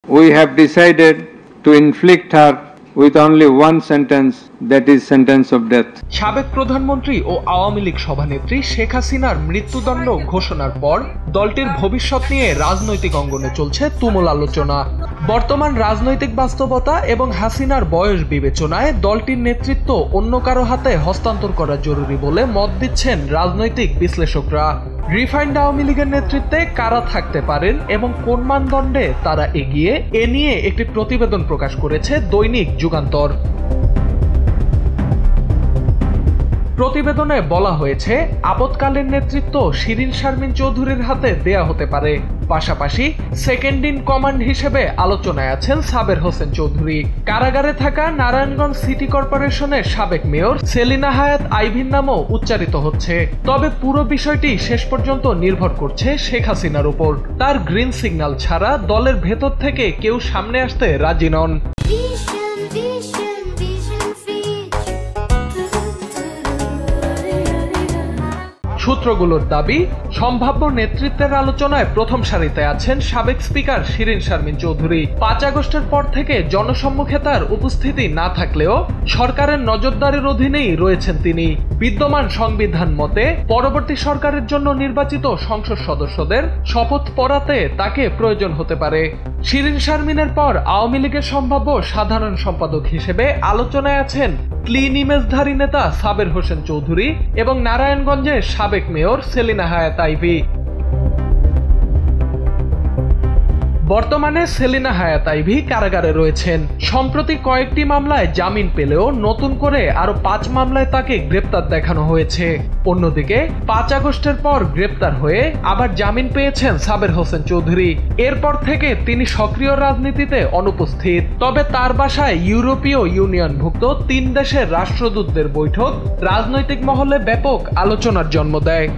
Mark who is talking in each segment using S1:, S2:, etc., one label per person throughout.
S1: We have decided to inflict her with only one sentence, that is sentence of death.
S2: সাবেক প্রধানমন্ত্রী ও আওয়ামী লীগ সভানেত্রী শেখ হাসিনার মৃত্যুদণ্ড ঘোষণার পর দলটির ভবিষ্যৎ নিয়ে রাজনৈতিক অঙ্গনে চলছে তুমুল আলোচনা। বর্তমান রাজনৈতিক বাস্তবতা এবং হাসিনার বয়স বিবেচনায় দলটির নেতৃত্ব অন্য কারো হাতে হস্তান্তর করা জরুরি বলে মত দিচ্ছেন রাজনৈতিক বিশ্লেষকরা। রিফাইন্ড আওয়ামী লীগের নেতৃত্বে কারা থাকতে পারেন এবং কোন মানদণ্ডে তারা এগিয়ে, এ নিয়ে একটি প্রতিবেদন প্রকাশ করেছে দৈনিক যুগান্তর। প্রতিবেদনে বলা হয়েছে, আপৎকালীন নেতৃত্ব শিরিন শারমিন চৌধুরীর হাতে দেয়া হতে পারে। পাশাপাশি সেকেন্ড ইন কমান্ড হিসেবে আলোচনায় আছেন সাবের হোসেন চৌধুরী। কারাগারে থাকা নারায়ণগঞ্জ সিটি কর্পোরেশনের সাবেক মেয়র সেলিনা হায়াত আইভির নামও উচ্চারিত হচ্ছে। তবে পুরো বিষয়টি শেষ পর্যন্ত নির্ভর করছে শেখ হাসিনার উপর। তার গ্রিন সিগন্যাল ছাড়া দলের ভেতর থেকে কেউ সামনে আসতে রাজি নন। সূত্রগুলোর দাবি, সম্ভাব্য নেতৃত্বের আলোচনায় প্রথম সারিতে আছেন সাবেক স্পিকার শিরিন শারমিন চৌধুরী। 5 আগস্টের পর থেকে জনসম্মুখে তার উপস্থিতি না থাকলেও সরকারের নজরদারির অধীনেই রয়েছেন তিনি। বিদ্যমান সংবিধান মতে পরবর্তী সরকারের জন্য নির্বাচিত সংসদ সদস্যদের শপথ পড়াতে তাকে প্রয়োজন হতে পারে। শিরিন শারমিনের পর আওয়ামী লীগের সম্ভাব্য সাধারণ সম্পাদক হিসেবে আলোচনায় আছেন ক্লিন ইমেজধারী নেতা সাবের হোসেন চৌধুরী এবং নারায়ণগঞ্জের সাবেক মেয়র সেলিনা হায়াত আইভি। বর্তমানে সেলিনা হায়াত আইভি কারাগারে রয়েছেন। সম্প্রতি কয়েকটি মামলায় জামিন পেলেও নতুন করে আরো 5 মামলায় তাকে গ্রেপ্তার দেখানো হয়েছে। অন্যদিকে 5 আগস্টের পর গ্রেপ্তার হয়ে আবার জামিন পেয়েছেন সাবের হোসেন চৌধুরী। এরপর থেকে তিনি সক্রিয় রাজনীতিতে অনুপস্থিত। তবে তার বাসায় ইউরোপীয় ইউনিয়নভুক্ত 3 দেশের রাষ্ট্রদূতদের বৈঠক রাজনৈতিক মহলে ব্যাপক আলোচনার জন্ম দেয়।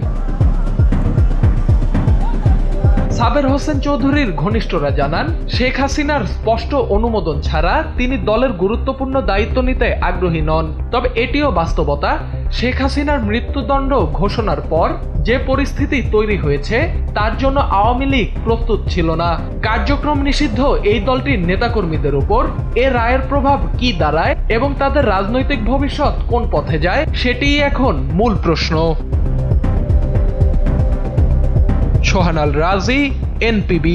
S2: সাবের হোসেন চৌধুরীর ঘনিষ্ঠরা জানান, শেখ হাসিনার স্পষ্ট অনুমোদন ছাড়া তিনি দলের গুরুত্বপূর্ণ দায়িত্ব নিতে আগ্রহী নন। তবে এটিও বাস্তবতা, শেখ হাসিনার মৃত্যুদণ্ড ঘোষণার পর যে পরিস্থিতি তৈরি হয়েছে তার জন্য আওয়ামী লীগ প্রস্তুত ছিল না। কার্যক্রম নিষিদ্ধ এই দলটির নেতাকর্মীদের উপর এ রায়ের প্রভাব কি দাঁড়ায় এবং তাদের রাজনৈতিক ভবিষ্যৎ কোন পথে যায়, সেটিই এখন মূল প্রশ্ন। সোহান আল রাজি, NPB।